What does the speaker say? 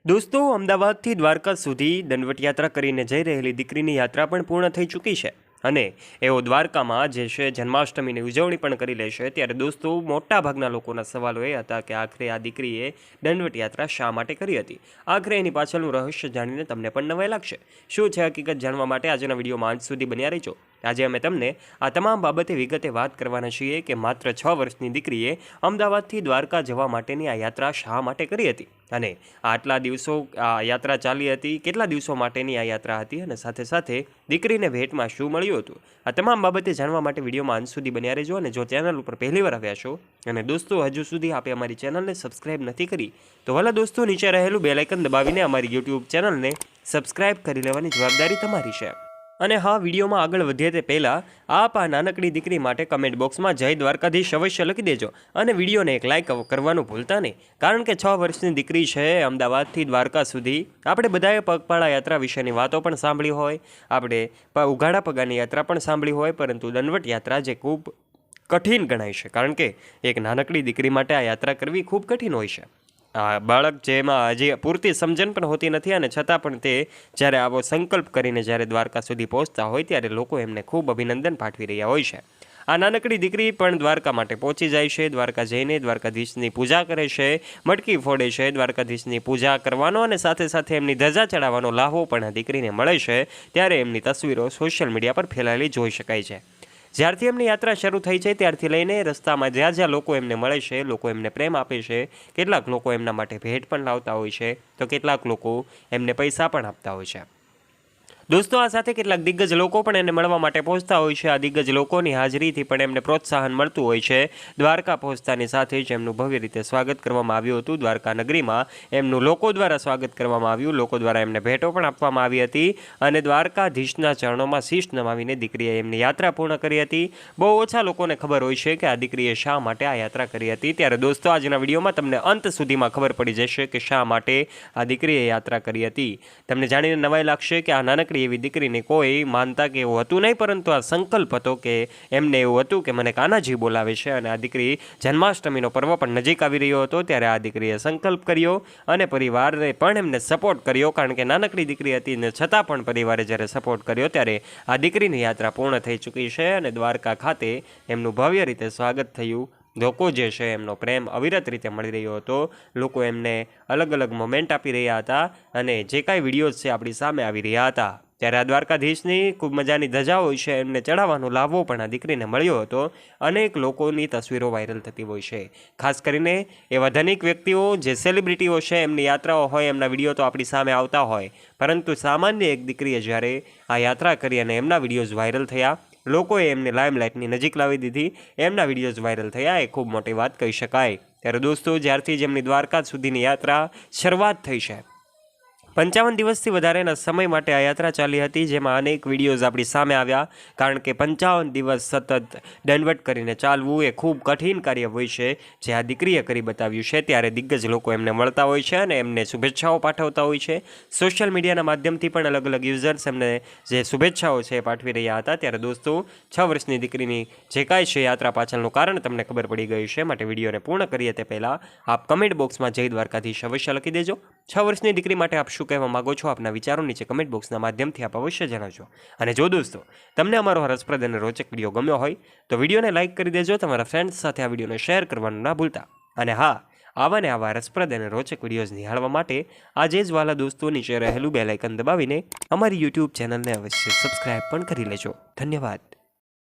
દોસ્તો, અમદાવાદથી દ્વારકા સુધી દંડવત યાત્રા કરીને જઈ રહેલી દીકરીની યાત્રા પણ પૂર્ણ થઈ ચૂકી છે અને એઓ દ્વારકામાં જે છે જન્માષ્ટમીની ઉજવણી પણ કરી લેશે। ત્યારે દોસ્તો, મોટાભાગના લોકોના સવાલો એ હતા કે આખરે આ દીકરીએ દંડવત યાત્રા શા માટે કરી હતી। આખરે એની પાછળનું રહસ્ય જાણીને તમને પણ નવાઈ લાગશે। શું છે હકીકત જાણવા માટે આજના વિડીયોમાં અંત સુધી બન્યા રહેજો। આજે અમે તમને આ તમામ બાબતે વિગતે વાત કરવાના છીએ કે માત્ર 6 વર્ષની દીકરીએ અમદાવાદથી દ્વારકા જવા માટેની આ યાત્રા શા માટે કરી હતી અને આટલા દિવસો આ યાત્રા ચાલી હતી, કેટલા દિવસો માટેની આ યાત્રા હતી અને સાથે સાથે દીકરીને ભેટમાં શું મળ્યું હતું। આ તમામ બાબતે જાણવા માટે વિડીયોમાં અંત સુધી બન્યા રહેજો। અને જો ચેનલ ઉપર પહેલીવાર આવ્યા છો અને દોસ્તો હજુ સુધી આપે અમારી ચેનલને સબસ્ક્રાઇબ નથી કરી તો ભલા દોસ્તો નીચે રહેલું બેલ આઇકન દબાવીને અમારી યુટ્યુબ ચેનલને સબસ્ક્રાઇબ કરી લેવાની જવાબદારી તમારી છે। અને હા, વિડીયોમાં આગળ વધીએ તે પહેલાં આપ આ નાનકડી દીકરી માટે કમેન્ટ બોક્સમાં જય દ્વારકાધીશ અવશ્ય લખી દેજો અને વિડીયોને એક લાઇક કરવાનું ભૂલતા નહીં, કારણ કે 6 વર્ષની દીકરી છે અમદાવાદથી દ્વારકા સુધી। આપણે બધાએ પગપાળા યાત્રા વિશેની વાતો પણ સાંભળી હોય, આપણે ઉઘાડા પગાની યાત્રા પણ સાંભળી હોય, પરંતુ દંડવત યાત્રા જે ખૂબ કઠિન ગણાય છે, કારણ કે એક નાનકડી દીકરી માટે આ યાત્રા કરવી ખૂબ કઠિન હોય છે। બાળક જેમાં હજી પૂરતી સમજણ પણ હોતી નથી અને છતાં પણ તે જ્યારે આવો સંકલ્પ કરીને જ્યારે દ્વારકા સુધી પહોંચતા હોય ત્યારે લોકો એમને ખૂબ અભિનંદન પાઠવી રહ્યા હોય છે। આ નાનકડી દીકરી પણ દ્વારકા માટે પહોંચી જાય છે। દ્વારકા જઈને દ્વારકાધીશની પૂજા કરે છે, મટકી ફોડે છે। દ્વારકાધીશની પૂજા કરવાનો અને સાથે સાથે એમની ધજા ચડાવવાનો લાહવો પણ આ દીકરીને મળે છે। ત્યારે એમની તસવીરો સોશિયલ મીડિયા પર ફેલાયેલી જોઈ શકાય છે। જ્યારથી એમની યાત્રા શરૂ થઈ છે ત્યારથી લઈને રસ્તામાં જ્યાં જ્યાં લોકો એમને મળે છે, લોકો એમને પ્રેમ આપે છે, કેટલાક લોકો એમના માટે ભેટ પણ લાવતા હોય છે, તો કેટલાક લોકો એમને પૈસા પણ આપતા હોય છે। દોસ્તો, આ સાથે કેટલાક દિગ્ગજ લોકો પણ એને મળવા માટે પહોંચતા હોય છે। આ દિગ્ગજ લોકોની હાજરીથી પણ એમને પ્રોત્સાહન મળતું હોય છે। દ્વારકા પહોંચતાની સાથે જ એમનું ભવ્ય રીતે સ્વાગત કરવામાં આવ્યું હતું। દ્વારકા નગરીમાં એમનું લોકો દ્વારા સ્વાગત કરવામાં આવ્યું, લોકો દ્વારા એમને ભેટો પણ આપવામાં આવી હતી અને દ્વારકાધીશના ચરણોમાં શીશ નમાવીને દીકરીએ એમની યાત્રા પૂર્ણ કરી હતી। બહુ ઓછા લોકોને ખબર હોય છે કે આ દીકરીએ શા માટે આ યાત્રા કરી હતી। ત્યારે દોસ્તો, આજના વિડીયોમાં તમને અંત સુધીમાં ખબર પડી જશે કે શા માટે આ દીકરીએ યાત્રા કરી હતી। તમને જાણીને નવાઈ લાગશે કે આ નાનકડી એવી દીકરીને કોઈ માનતા કે એવું હતું નહીં, પરંતુ આ સંકલ્પ હતો કે એમને એવું હતું કે મને કાનાજી બોલાવે છે અને આ દીકરી જન્માષ્ટમીનો પર્વ પણ નજીક આવી રહ્યો હતો ત્યારે આ દીકરીએ સંકલ્પ કર્યો અને પરિવારને પણ એમને સપોર્ટ કર્યો, કારણ કે નાનકડી દીકરી હતી ને છતાં પણ પરિવારે જ્યારે સપોર્ટ કર્યો ત્યારે આ દીકરીની યાત્રા પૂર્ણ થઈ ચૂકી છે અને દ્વારકા ખાતે એમનું ભવ્ય રીતે સ્વાગત થયું। લોકો જે છે એમનો પ્રેમ અવિરત રીતે મળી રહ્યો હતો, લોકો એમને અલગ અલગ મોમેન્ટ આપી રહ્યા હતા અને જે કાંઈ વિડીયોઝ છે આપણી સામે આવી રહ્યા હતા। ત્યારે આ દ્વારકાધીશની ખૂબ મજાની ધજા હોય છે, એમને ચડાવવાનો લાભો પણ આ દીકરીને મળ્યો હતો। અનેક લોકોની તસવીરો વાયરલ થતી હોય છે, ખાસ કરીને એવા ધનિક વ્યક્તિઓ જે સેલિબ્રિટીઓ છે, એમની યાત્રાઓ હોય, એમના વિડીયો તો આપણી સામે આવતા હોય, પરંતુ સામાન્ય એક દીકરીએ જ્યારે આ યાત્રા કરી અને એમના વિડીયોઝ વાયરલ થયા, લોકોએ એમને લાઇમલાઇટની નજીક લાવી દીધી, એમના વિડીયોઝ વાયરલ થયા, એ ખૂબ મોટી વાત કહી શકાય। ત્યારે દોસ્તો, જ્યારથી જ એમની દ્વારકા સુધીની યાત્રા શરૂઆત થઈ છે, 55 દિવસથી વધારેના સમય માટે આ યાત્રા ચાલી હતી, જેમાં અનેક વિડીયોઝ આપણી સામે આવ્યા, કારણ કે 55 દિવસ સતત દંડવત કરીને ચાલવું એ ખૂબ કઠિન કાર્ય હોય છે, જે આ દીકરીએ કરી બતાવ્યું છે। ત્યારે દિગ્ગજ લોકો એમને મળતા હોય છે અને એમને શુભેચ્છાઓ પાઠવતા હોય છે। સોશિયલ મીડિયાના માધ્યમથી પણ અલગ અલગ યુઝર્સ એમને જે શુભેચ્છાઓ છે એ પાઠવી રહ્યા હતા। ત્યારે દોસ્તો, 6 વર્ષની દીકરીની જે કાંઈ છે યાત્રા પાછળનું કારણ તમને ખબર પડી ગયું છે, માટે વિડીયોને પૂર્ણ કરીએ તે પહેલાં આપ કમેન્ટ બોક્સમાં જય દ્વારકાધીશ અવશ્ય લખી દેજો। 6 વર્ષની દીકરી માટે આપ શું કહેવા માગો છો, આપના વિચારો નીચે કમેન્ટ બોક્સના માધ્યમથી આપ અવશ્ય જણાવજો। અને જો દોસ્તો, તમને અમારો રસપ્રદ અને રોચક વિડીયો ગમ્યો હોય તો વિડીયોને લાઇક કરી દેજો, તમારા ફ્રેન્ડ્સ સાથે આ વિડીયોને શેર કરવાનું ના ભૂલતા। અને હા, આવા ને આવા રસપ્રદ અને રોચક વિડીયોઝ નિહાળવા માટે આજે જ વાલા દોસ્તો નીચે રહેલું બેલ આઇકન દબાવીને અમારી યુટ્યુબ ચેનલને અવશ્ય સબસ્ક્રાઇબ પણ કરી લેજો। ધન્યવાદ।